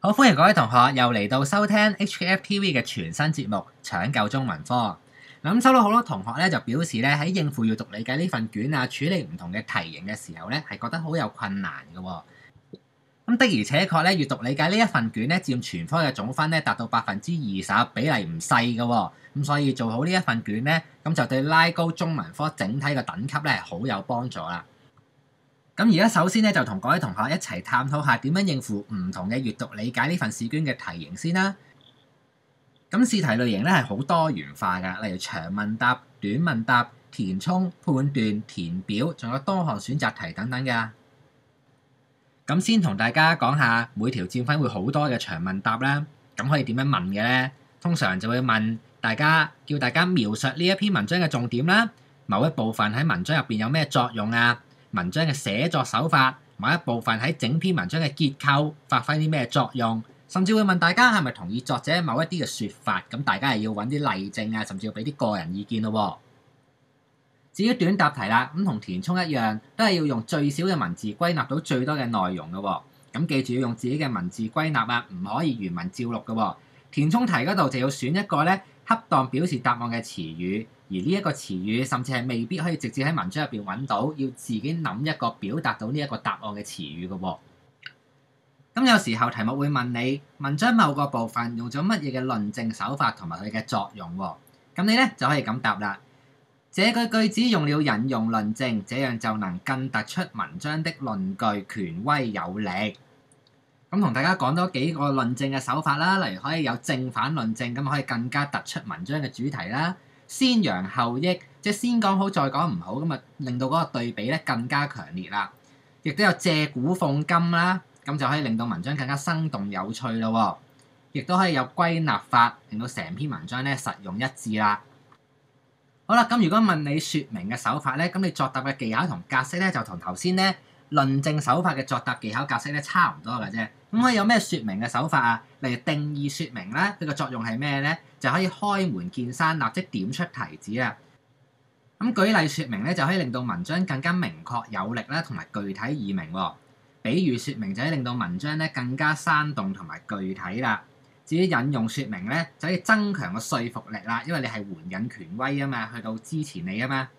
好，歡迎各位同學又嚟到收聽 HKFTV 嘅全新節目《搶救中文科》。咁收到好多同學咧就表示咧喺應付閱讀理解呢份卷啊，處理唔同嘅題型嘅時候咧係覺得好有困難嘅喎。咁的而且確咧，閱讀理解呢一份卷咧佔全科嘅總分咧達到20%，比例唔細嘅喎。咁所以做好呢一份卷咧，咁就對拉高中文科整體嘅等級咧好有幫助啦。咁而家首先咧就同各位同學一齊探討下點樣應付唔同嘅閱讀理解呢份試卷嘅題型先啦。咁試題類型咧係好多元化㗎，例如長問答、短問答、填充、判斷、填表，仲有多項選擇題等等㗎。咁先同大家講下每條佔分會好多嘅長問答啦。咁可以點樣問嘅咧？通常就會問大家，叫大家描述呢一篇文章嘅重點啦，某一部分喺文章入邊有咩作用啊？文章嘅寫作手法，某一部分喺整篇文章嘅結構發揮啲咩作用，甚至會問大家係咪同意作者某一啲嘅説法，咁大家係要揾啲例證啊，甚至要俾啲個人意見咯。至於短答題啦，咁同填充一樣，都係要用最少嘅文字歸納到最多嘅內容嘅。咁記住要用自己嘅文字歸納啊，唔可以原文照錄嘅。填充題嗰度就要選一個咧恰當表示答案嘅詞語。而呢一個詞語甚至係未必可以直接喺文章入邊揾到，要自己諗一個表達到呢一個答案嘅詞語嘅喎。咁有時候題目會問你文章某個部分用咗乜嘢嘅論證手法同埋佢嘅作用喎。咁你咧就可以咁答啦。這句句子用了引用論證，這樣就能更突出文章的論據權威有力。咁同大家講多幾個論證嘅手法啦，例如可以有正反論證，咁可以更加突出文章嘅主題啦。先揚後抑，即係先講好再講唔好，咁啊令到嗰個對比咧更加強烈啦。亦都有借古諷今啦，咁就可以令到文章更加生動有趣咯。亦都可以有歸納法，令到成篇文章咧實用一致啦。好啦，咁如果問你説明嘅手法咧，咁你作答嘅技巧同格式咧就同頭先咧論證手法嘅作答技巧格式咧差唔多嘅啫。咁可以有咩説明嘅手法啊？例如定義説明咧，佢個作用係咩咧？就可以開門見山，立即點出題旨啊！咁舉例説明咧，就可以令到文章更加明確有力啦，同埋具體易明喎。比喻説明就可以令到文章咧更加生動同埋具體啦。至於引用説明咧，就可以增強個說服力啦，因為你係援引權威啊嘛，去到支持你啊嘛。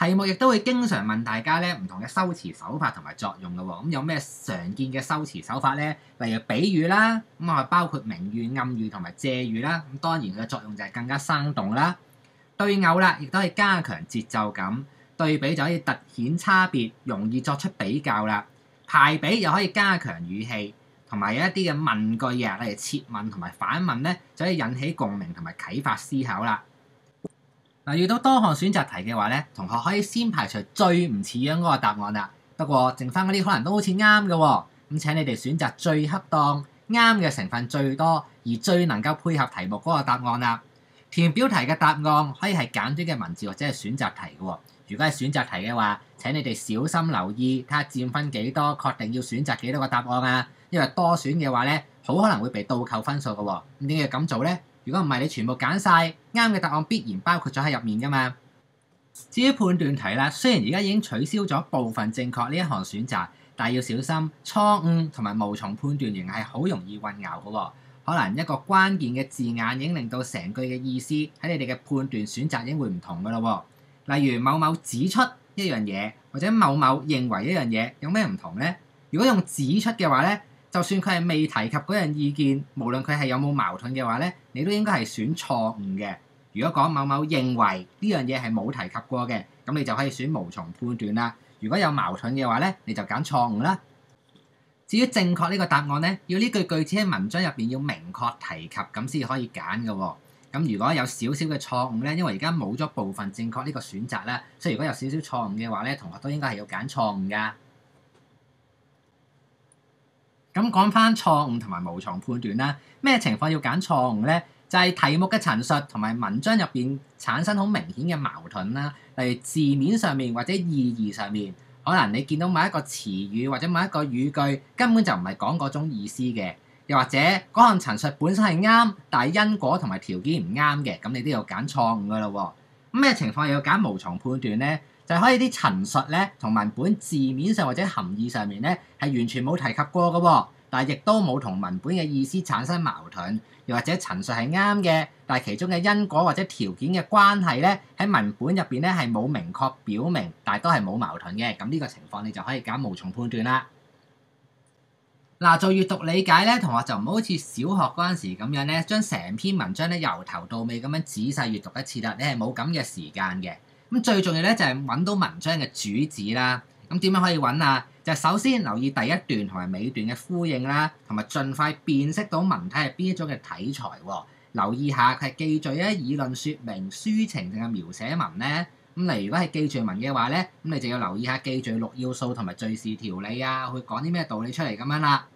題目亦都會經常問大家咧唔同嘅修辭手法同埋作用嘅喎。咁有咩常見嘅修辭手法咧？例如比喻啦，咁啊包括明喻、暗喻同埋借喻啦。咁當然佢嘅作用就係更加生動啦。對偶啦，亦都係加強節奏感。對比就可以突顯差別，容易作出比較啦。排比又可以加強語氣，同埋有一啲嘅問句啊，例如設問同埋反問咧，就可以引起共鳴同埋啟發思考啦。嗱，遇到多項選擇題嘅話咧，同學可以先排除最唔似樣嗰個答案啦。不過剩翻嗰啲可能都好似啱嘅喎，咁請你哋選擇最恰當、啱嘅成分最多而最能夠配合題目嗰個答案啦。填表題嘅答案可以係簡短嘅文字或者係選擇題嘅喎。如果係選擇題嘅話，請你哋小心留意，睇下佔分幾多，確定要選擇幾多個答案啊。因為多選嘅話咧，好可能會被倒扣分數嘅喎。咁點解咁做咧？如果唔係你全部揀晒啱嘅答案，必然包括咗喺入面噶嘛。至於判斷題啦，雖然而家已經取消咗部分正確呢一項選擇，但係要小心錯誤同埋無從判斷仍係好容易混淆嘅喎。可能一個關鍵嘅字眼已經令到成句嘅意思喺你哋嘅判斷選擇已經會唔同噶啦喎。例如某某指出一樣嘢，或者某某認為一樣嘢，有咩唔同咧？如果用指出嘅話咧，就算佢係未提及嗰樣意見，無論佢係有冇矛盾嘅話咧，你都應該係選錯誤嘅。如果講某某認為呢樣嘢係冇提及過嘅，咁你就可以選無從判斷啦。如果有矛盾嘅話咧，你就揀錯誤啦。至於正確呢個答案咧，要呢句句子喺文章入邊要明確提及，咁先可以揀嘅喎。咁如果有少少嘅錯誤咧，因為而家冇咗部分正確呢個選擇啦，所以如果有少少錯誤嘅話咧，同學都應該係要揀錯誤㗎。咁講翻錯誤同埋無從判斷啦，咩情況要揀錯誤咧？就係題目嘅陳述同埋文章入邊產生好明顯嘅矛盾啦，例如字面上面或者意義上面，可能你見到某一個詞語或者某一個語句根本就唔係講嗰種意思嘅，又或者嗰項陳述本身係啱，但係因果同埋條件唔啱嘅，咁你都要揀錯誤噶啦喎。咁咩情況又要揀無從判斷咧？就係可以啲陳述咧同文本字面上或者含義上面咧係完全冇提及過嘅喎，但係亦都冇同文本嘅意思產生矛盾，又或者陳述係啱嘅，但係其中嘅因果或者條件嘅關係咧喺文本入邊咧係冇明確表明，但係都係冇矛盾嘅。咁呢個情況你就可以揀無從判斷啦。嗱，做閱讀理解咧，同學就唔好好似小學嗰陣時咁樣咧，將成篇文章咧由頭到尾咁樣仔細閱讀一次啦。你係冇咁嘅時間嘅。咁最重要咧就係揾到文章嘅主旨啦。咁點樣可以揾啊？就首先留意第一段同埋尾段嘅呼應啦，同埋盡快辨識到文體係邊一種嘅題材喎。留意下係記敘咧、議論説明、抒情定係描寫文咧。咁例如如果係記敘文嘅話咧，咁你就要留意下記敘6要素同埋敘事條理啊，會講啲咩道理出嚟咁樣啦。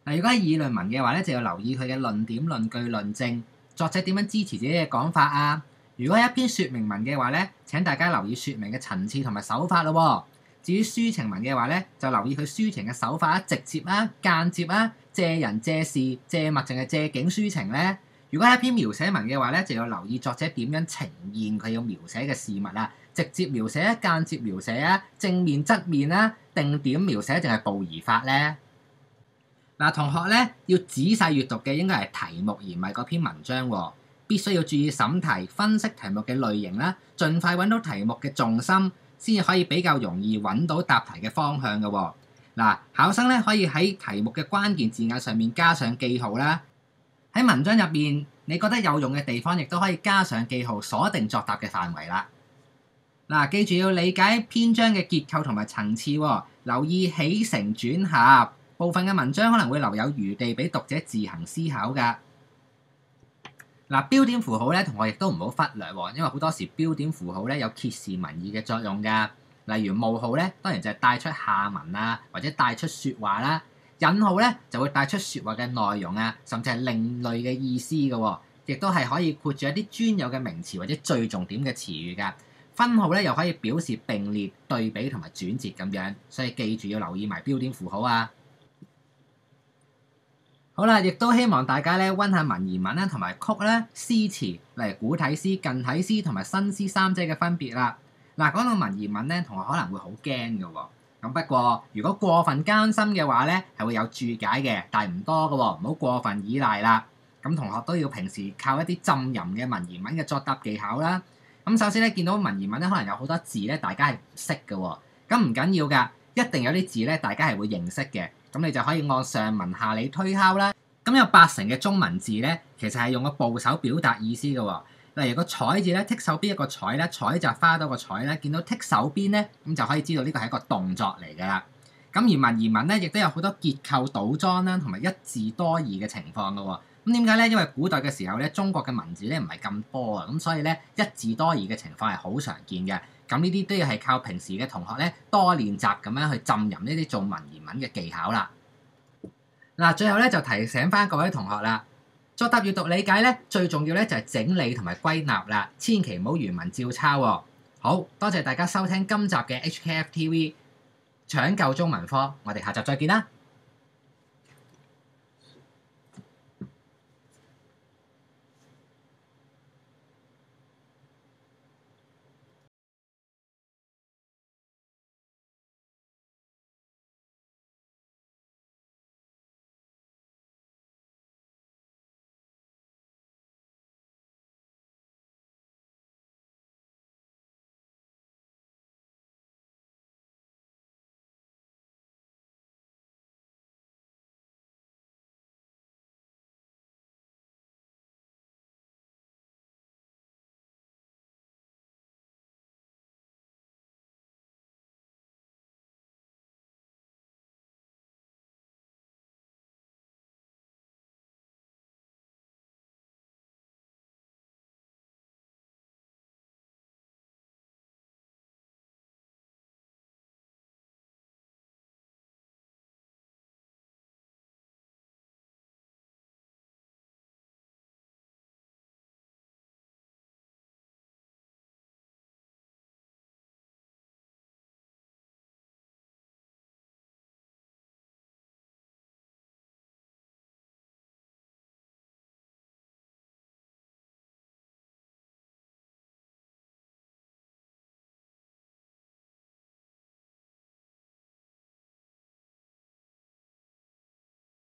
嗱，如果係議論文嘅話咧，就要留意佢嘅論點、論據、論證，作者點樣支持自己嘅講法啊。如果係一篇説明文嘅話咧，請大家留意説明嘅層次同埋手法咯。至於抒情文嘅話咧，就留意佢抒情嘅手法啊，直接啊、間接啊、借人借事、借物淨係借景抒情咧。如果係一篇描寫文嘅話咧，就要留意作者點樣呈現佢要描寫嘅事物啊，直接描寫啊、間接描寫啊、正面側面啊、定點描寫定係步移法咧。嗱，同學咧要仔細閱讀嘅應該係題目而唔係嗰篇文章喎，必須要注意審題、分析題目嘅類型啦，盡快揾到題目嘅重心，先至可以比較容易揾到答題嘅方向嘅喎。嗱，考生咧可以喺題目嘅關鍵字眼上面加上記號啦。喺文章入面，你覺得有用嘅地方，亦都可以加上記號，鎖定作答嘅範圍啦。嗱，記住要理解篇章嘅結構同埋層次喎，留意起承轉合，部分嘅文章可能會留有餘地俾讀者自行思考㗎。嗱，標點符號咧，同學亦都唔好忽略喎，因為好多時標點符號咧有揭示文意嘅作用㗎。例如冒號咧，當然就係帶出下文啊，或者帶出説話啦。引號咧就會帶出説話嘅內容啊，甚至係另類嘅意思嘅喎，亦都係可以括住一啲專有嘅名詞或者最重點嘅詞語㗎。分號咧又可以表示並列、對比同埋轉折咁樣，所以記住要留意埋標點符號啊。好啦，亦都希望大家咧溫下文言文啦，同埋曲啦、詩詞，例如古體詩、近體詩同埋新詩三者嘅分別啦。嗱，講到文言文咧，同學可能會好驚嘅喎。咁不過，如果過分艱深嘅話咧，係會有注解嘅，但係唔多嘅喎，唔好過分依賴啦。咁同學都要平時靠一啲浸淫嘅文言文嘅作答技巧啦。咁首先咧，見到文言文咧，可能有好多字咧，大家係唔識嘅喎。咁唔緊要㗎，一定有啲字咧，大家係會認識嘅。咁你就可以按上文下理推敲啦。咁有80%嘅中文字咧，其實係用個部首表達意思嘅喎。例如個採字咧，剔手邊一個採咧，採就花多個採咧，見到剔手邊咧，咁就可以知道呢個係一個動作嚟㗎啦。咁而文言文咧，亦都有好多結構倒裝啦，同埋一字多義嘅情況㗎喎。咁點解咧？因為古代嘅時候咧，中國嘅文字咧唔係咁多啊，咁所以咧一字多義嘅情況係好常見嘅。咁呢啲都要係靠平時嘅同學咧多練習咁樣去浸淫呢啲做文言文嘅技巧啦。嗱，最後咧就提醒翻各位同學啦。作答閱讀理解咧，最重要咧就係整理同埋歸納啦，千祈唔好原文照抄喎。好多謝大家收聽今集嘅 HKF TV 搶救中文科，我哋下集再見啦。